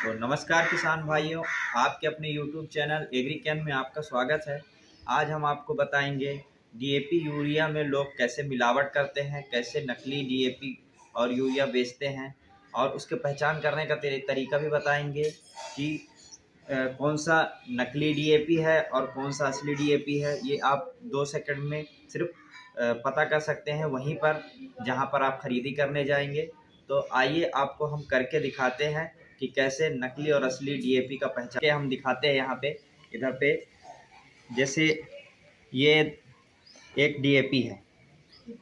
तो नमस्कार किसान भाइयों, आपके अपने YouTube चैनल एग्रीकैन में आपका स्वागत है। आज हम आपको बताएंगे डीएपी यूरिया में लोग कैसे मिलावट करते हैं, कैसे नकली डीएपी और यूरिया बेचते हैं और उसके पहचान करने का तरीका भी बताएंगे कि कौन सा नकली डीएपी है और कौन सा असली डीएपी है। ये आप 2 सेकंड में सिर्फ पता कर सकते हैं वहीं पर जहां पर आप खरीदी करने जाएंगे। तो आइए आपको हम करके दिखाते हैं कि कैसे नकली और असली डीएपी का पहचान हम दिखाते हैं। यहाँ पे इधर पे जैसे ये एक डीएपी है,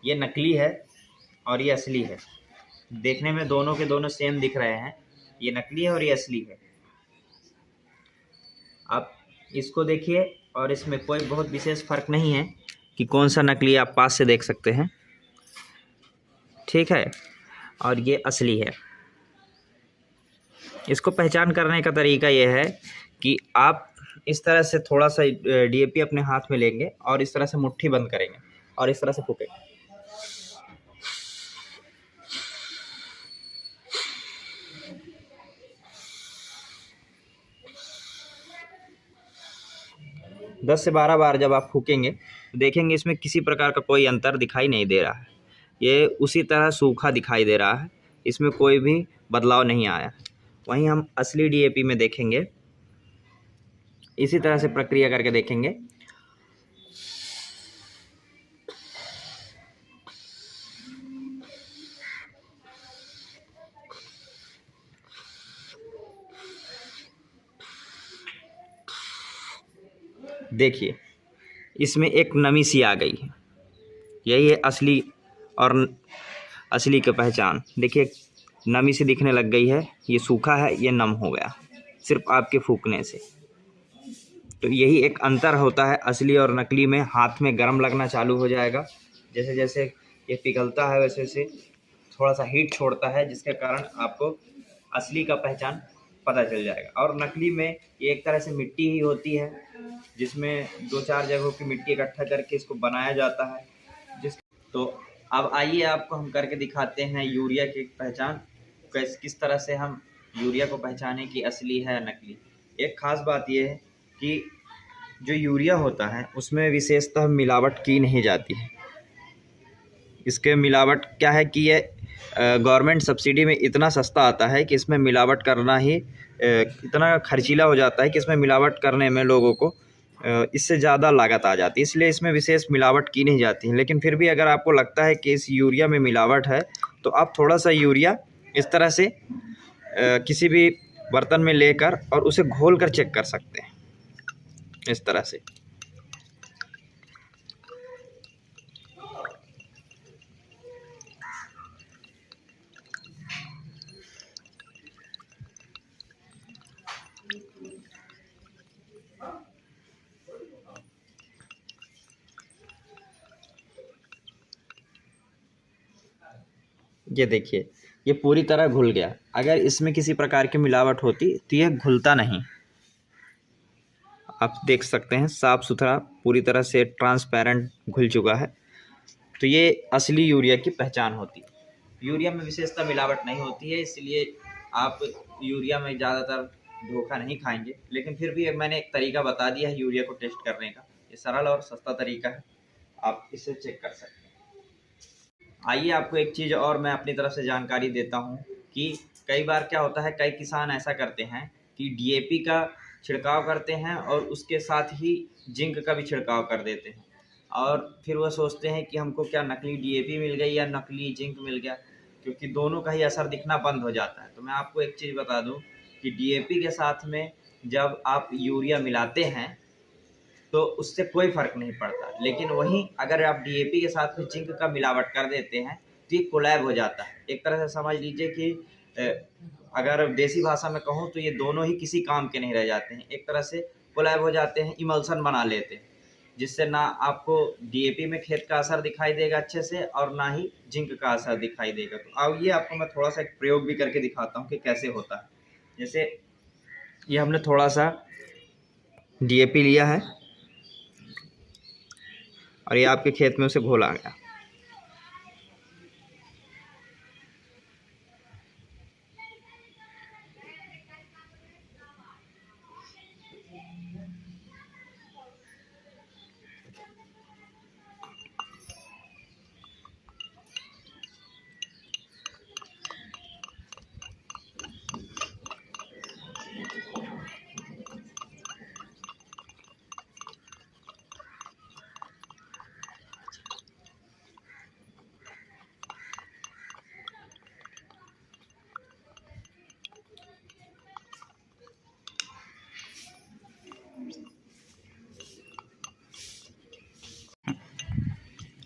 ये नकली है और ये असली है। देखने में दोनों के दोनों सेम दिख रहे हैं, ये नकली है और ये असली है। आप इसको देखिए और इसमें कोई बहुत विशेष फ़र्क नहीं है कि कौन सा नकली, आप पास से देख सकते हैं, ठीक है। और ये असली है। इसको पहचान करने का तरीका यह है कि आप इस तरह से थोड़ा सा डीएपी अपने हाथ में लेंगे और इस तरह से मुट्ठी बंद करेंगे और इस तरह से फूकेंगे। दस से 12 बार जब आप फूकेंगे तो देखेंगे इसमें किसी प्रकार का कोई अंतर दिखाई नहीं दे रहा है। ये उसी तरह सूखा दिखाई दे रहा है, इसमें कोई भी बदलाव नहीं आया। वहीं हम असली डीएपी में देखेंगे, इसी तरह से प्रक्रिया करके देखेंगे। देखिए इसमें एक नमी सी आ गई है, यही है असली और असली की पहचान। देखिए नमी सी दिखने लग गई है, ये सूखा है, ये नम हो गया सिर्फ आपके फूकने से। तो यही एक अंतर होता है असली और नकली में। हाथ में गर्म लगना चालू हो जाएगा, जैसे जैसे ये पिघलता है वैसे वैसे थोड़ा सा हीट छोड़ता है, जिसके कारण आपको असली का पहचान पता चल जाएगा। और नकली में ये एक तरह से मिट्टी ही होती है, जिसमें 2-4 जगहों की मिट्टी इकट्ठा करके इसको बनाया जाता है। तो अब आइए आपको हम करके दिखाते हैं यूरिया की पहचान, किस तरह से हम यूरिया को पहचाने कि असली है या नकली। एक ख़ास बात यह है कि जो यूरिया होता है उसमें विशेषतः मिलावट की नहीं जाती है। इसके मिलावट क्या है कि ये गवर्नमेंट सब्सिडी में इतना सस्ता आता है कि इसमें मिलावट करना ही इतना खर्चीला हो जाता है कि इसमें मिलावट करने में लोगों को इससे ज़्यादा लागत आ जाती है, इसलिए इसमें विशेष मिलावट की नहीं जाती है। लेकिन फिर भी अगर आपको लगता है कि इस यूरिया में मिलावट है तो आप थोड़ा सा यूरिया इस तरह से किसी भी बर्तन में लेकर और उसे घोल कर चेक कर सकते हैं, इस तरह से। ये देखिए ये पूरी तरह घुल गया। अगर इसमें किसी प्रकार की मिलावट होती तो यह घुलता नहीं। आप देख सकते हैं साफ़ सुथरा पूरी तरह से ट्रांसपेरेंट घुल चुका है। तो ये असली यूरिया की पहचान होती है। यूरिया में विशेषतः मिलावट नहीं होती है, इसलिए आप यूरिया में ज़्यादातर धोखा नहीं खाएंगे। लेकिन फिर भी मैंने एक तरीका बता दिया है यूरिया को टेस्ट करने का, ये सरल और सस्ता तरीका है, आप इसे चेक कर सकते हैं। आइए आपको एक चीज़ और मैं अपनी तरफ से जानकारी देता हूँ कि कई बार क्या होता है, कई किसान ऐसा करते हैं कि डीएपी का छिड़काव करते हैं और उसके साथ ही जिंक का भी छिड़काव कर देते हैं, और फिर वह सोचते हैं कि हमको क्या नकली डीएपी मिल गई या नकली जिंक मिल गया, क्योंकि दोनों का ही असर दिखना बंद हो जाता है। तो मैं आपको एक चीज़ बता दूं कि डीएपी के साथ में जब आप यूरिया मिलाते हैं तो उससे कोई फ़र्क नहीं पड़ता। लेकिन वहीं अगर आप डीएपी के साथ में जिंक का मिलावट कर देते हैं तो ये कोलैब हो जाता है। एक तरह से समझ लीजिए कि अगर देसी भाषा में कहूँ तो ये दोनों ही किसी काम के नहीं रह जाते हैं, एक तरह से कोलैब हो जाते हैं, इमल्सन बना लेते हैं, जिससे ना आपको डीएपी में खेत का असर दिखाई देगा अच्छे से और ना ही जिंक का असर दिखाई देगा। तो अब ये आपको मैं थोड़ा सा एक प्रयोग भी करके दिखाता हूँ कि कैसे होता है। जैसे ये हमने थोड़ा सा डीएपी लिया है और ये आपके खेत में उसे घोल आ गया।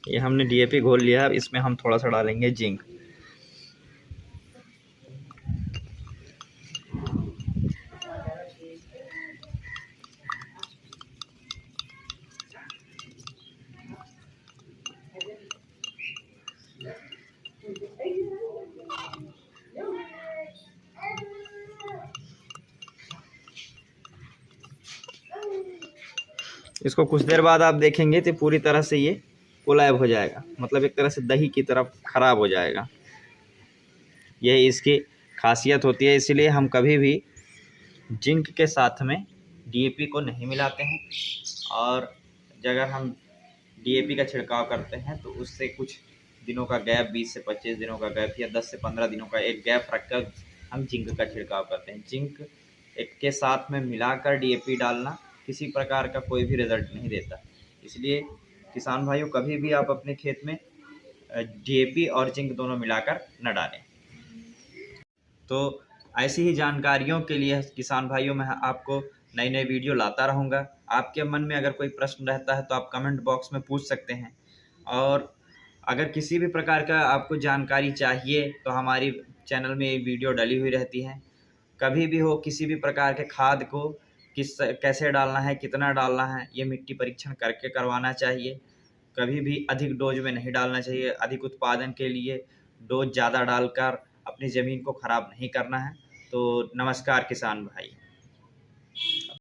ये हमने डीएपी घोल लिया। अब इसमें हम थोड़ा सा डालेंगे जिंक। इसको कुछ देर बाद आप देखेंगे तो पूरी तरह से ये कोलैब हो जाएगा, मतलब एक तरह से दही की तरफ ख़राब हो जाएगा। यह इसकी खासियत होती है। इसलिए हम कभी भी जिंक के साथ में डीएपी को नहीं मिलाते हैं। और अगर हम डीएपी का छिड़काव करते हैं तो उससे कुछ दिनों का गैप, 20 से 25 दिनों का गैप या 10 से 15 दिनों का एक गैप रखकर हम जिंक का छिड़काव करते हैं। जिंक एक के साथ में मिलाकर डीएपी डालना किसी प्रकार का कोई भी रिजल्ट नहीं देता। इसलिए किसान भाइयों, कभी भी आप अपने खेत में डीएपी और जिंक दोनों मिलाकर न डालें। तो ऐसी ही जानकारियों के लिए किसान भाइयों, मैं आपको नई नई वीडियो लाता रहूँगा। आपके मन में अगर कोई प्रश्न रहता है तो आप कमेंट बॉक्स में पूछ सकते हैं। और अगर किसी भी प्रकार का आपको जानकारी चाहिए तो हमारी चैनल में ये वीडियो डली हुई रहती है। कभी भी हो, किसी भी प्रकार के खाद को कैसे डालना है, कितना डालना है, ये मिट्टी परीक्षण करके करवाना चाहिए। कभी भी अधिक डोज में नहीं डालना चाहिए। अधिक उत्पादन के लिए डोज ज़्यादा डालकर अपनी ज़मीन को ख़राब नहीं करना है। तो नमस्कार किसान भाई।